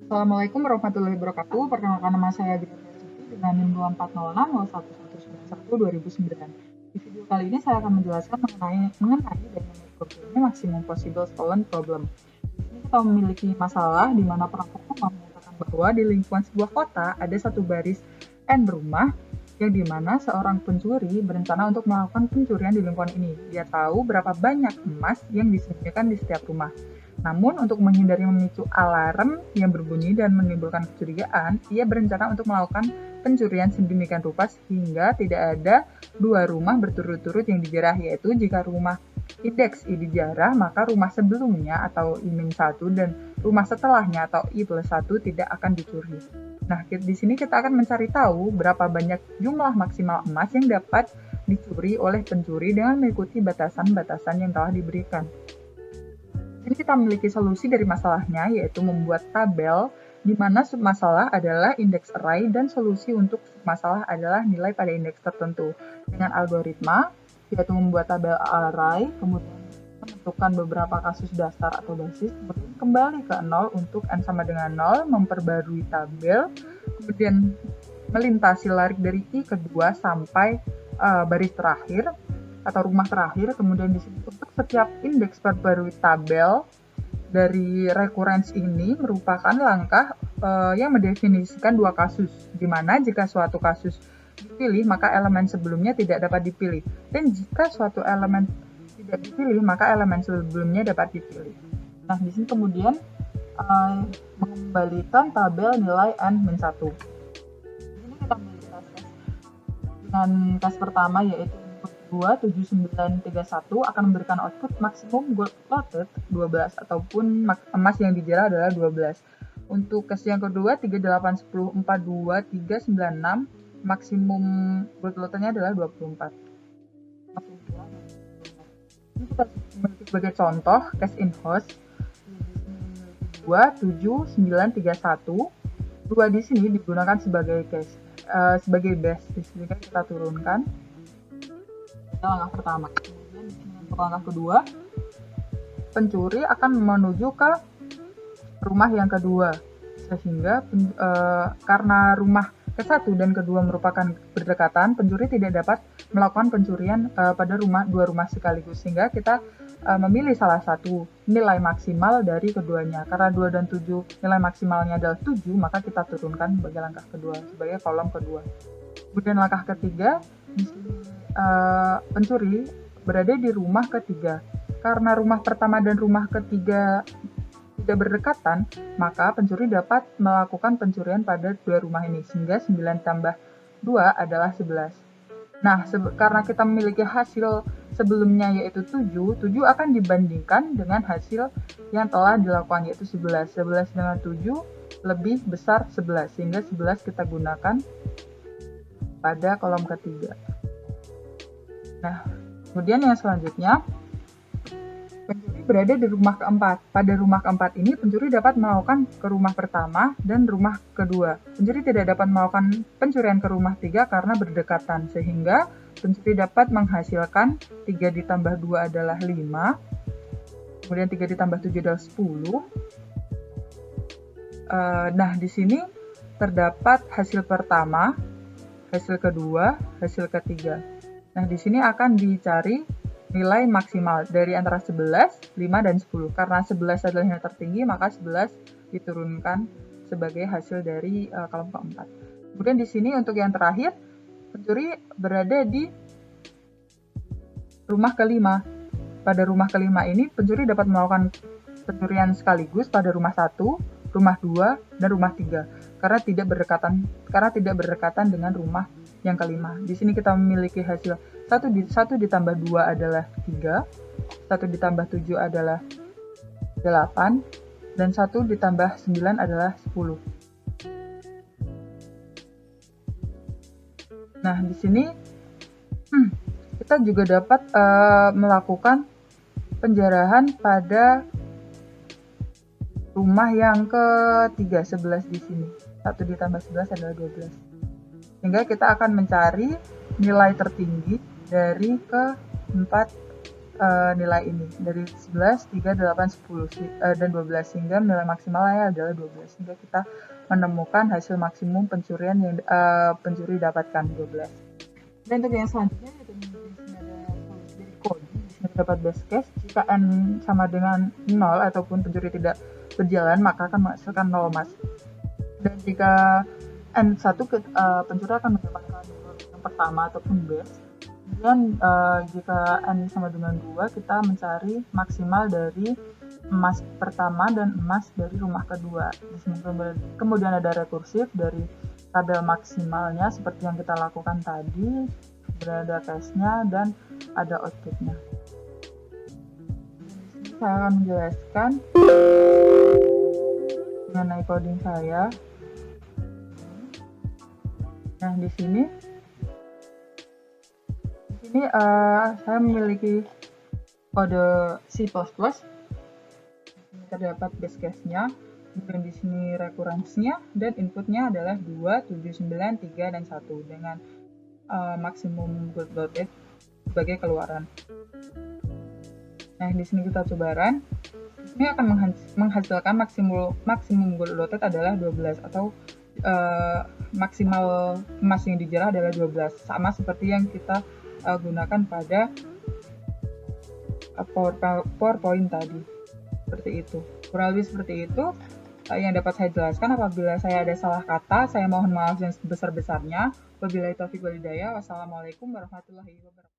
Assalamualaikum warahmatullahi wabarakatuh. Perkenalkan nama saya Gita Siti dengan NIM 2406 Di video kali ini saya akan menjelaskan mengenai dynamic programming maximum possible stolen problem. Di sini kita memiliki masalah di mana perangkat rumah menyatakan bahwa di lingkungan sebuah kota ada satu baris N rumah yang dimana seorang pencuri berencana untuk melakukan pencurian di lingkungan ini. Dia tahu berapa banyak emas yang disembunyikan di setiap rumah. Namun, untuk menghindari memicu alarm yang berbunyi dan menimbulkan kecurigaan, ia berencana untuk melakukan pencurian sedemikian rupa sehingga tidak ada dua rumah berturut-turut yang dijarah, yaitu jika rumah indeks I dijarah, maka rumah sebelumnya atau I-1 dan rumah setelahnya atau I+1 tidak akan dicuri. Nah, di sini kita akan mencari tahu berapa banyak jumlah maksimal emas yang dapat dicuri oleh pencuri dengan mengikuti batasan-batasan yang telah diberikan. Ini kita memiliki solusi dari masalahnya, yaitu membuat tabel di mana submasalah adalah indeks array dan solusi untuk submasalah adalah nilai pada indeks tertentu. Dengan algoritma, yaitu membuat tabel array, kemudian menentukan beberapa kasus dasar atau basis, kemudian kembali ke 0 untuk n sama dengan 0, memperbarui tabel, kemudian melintasi larik dari I kedua sampai baris terakhir, atau rumah terakhir, kemudian di sini untuk setiap indeks perbarui tabel dari recurrence ini merupakan langkah yang mendefinisikan dua kasus, di mana jika suatu kasus dipilih maka elemen sebelumnya tidak dapat dipilih, dan jika suatu elemen tidak dipilih maka elemen sebelumnya dapat dipilih. Nah, di sini kemudian mengembalikan tabel nilai n-1. Di sini kita memiliki tes dengan tes pertama, yaitu 7931 akan memberikan output maksimum gold loaded 12 ataupun emas yang dijarah adalah 12. Untuk case yang kedua 381042 396 maksimum gold loadednya adalah 24. Ini kita memiliki sebagai contoh case in host 27931. 2 di sini digunakan sebagai case sebagai base. Di sini kita turunkan langkah pertama. Kemudian untuk langkah kedua, pencuri akan menuju ke rumah yang kedua, sehingga karena rumah ke-1 dan kedua merupakan berdekatan, pencuri tidak dapat melakukan pencurian pada dua rumah sekaligus, sehingga kita memilih salah satu nilai maksimal dari keduanya. Karena 2 dan 7 nilai maksimalnya adalah 7, maka kita turunkan sebagai langkah kedua, sebagai kolom kedua. Kemudian langkah ketiga, di sini pencuri berada di rumah ketiga. Karena rumah pertama dan rumah ketiga tidak berdekatan, maka pencuri dapat melakukan pencurian pada dua rumah ini, sehingga 9 tambah 2 adalah 11. Nah, karena kita memiliki hasil sebelumnya yaitu 7 akan dibandingkan dengan hasil yang telah dilakukan yaitu 11. 11 dengan 7 lebih besar 11, sehingga 11 kita gunakan pada kolom ketiga. Nah, kemudian yang selanjutnya, pencuri berada di rumah keempat. Pada rumah keempat ini, pencuri dapat melakukan ke rumah pertama dan rumah kedua. Pencuri tidak dapat melakukan pencurian ke rumah 3 karena berdekatan, sehingga pencuri dapat menghasilkan 3 ditambah 2 adalah 5, kemudian 3 ditambah 7 adalah 10. Nah, di sini terdapat hasil pertama, hasil kedua, hasil ketiga. Nah, di sini akan dicari nilai maksimal dari antara 11, 5, dan 10. Karena 11 adalah yang tertinggi, maka 11 diturunkan sebagai hasil dari kolom keempat. Kemudian di sini untuk yang terakhir, pencuri berada di rumah kelima. Pada rumah kelima ini, pencuri dapat melakukan pencurian sekaligus pada rumah 1, rumah 2, dan rumah 3. Karena tidak berdekatan dengan rumah yang kelima. Di sini kita memiliki hasil 1 ditambah 2 adalah 3, 1 ditambah 7 adalah 8, dan 1 ditambah 9 adalah 10. Nah, di sini kita juga dapat melakukan penjarahan pada rumah yang ketiga, 11 di sini. 1 ditambah 11 adalah 12. Sehingga kita akan mencari nilai tertinggi dari keempat nilai ini dari 11, 3, 8, 10 dan 12 sehingga nilai maksimalnya adalah 12 sehingga kita menemukan hasil maksimum pencurian yang pencuri dapatkan 12. Dan untuk yang selanjutnya yaitu di sini ada solusi dari coding. Di sini terdapat best case jika n sama dengan 0 ataupun pencuri tidak berjalan maka akan menghasilkan 0 emas. Dan jika n1 pencuri akan mendapatkan yang pertama ataupun best. Kemudian jika n sama dengan 2 kita mencari maksimal dari emas pertama dan emas dari rumah kedua. Kemudian ada rekursif dari tabel maksimalnya seperti yang kita lakukan tadi, kemudian ada case-nya dan ada output-nya. Saya akan menjelaskan mengenai coding saya. Nah, di sini saya memiliki kode C++. Terdapat base case-nya, kemudian di sini recurrence-nya dan inputnya adalah 2, 7, 9, 3 dan 1 dengan maksimum gold loaded sebagai keluaran. Nah, di sini kita coba run. Ini akan menghasilkan maksimum gold loaded adalah 12 atau maksimal emas yang dijarah adalah 12, sama seperti yang kita gunakan pada PowerPoint tadi. Seperti itu, kurang lebih seperti itu yang dapat saya jelaskan. Apabila saya ada salah kata, saya mohon maaf yang sebesar-besarnya. Wabillahi taufiq wal hidayah. Wassalamualaikum warahmatullahi wabarakatuh.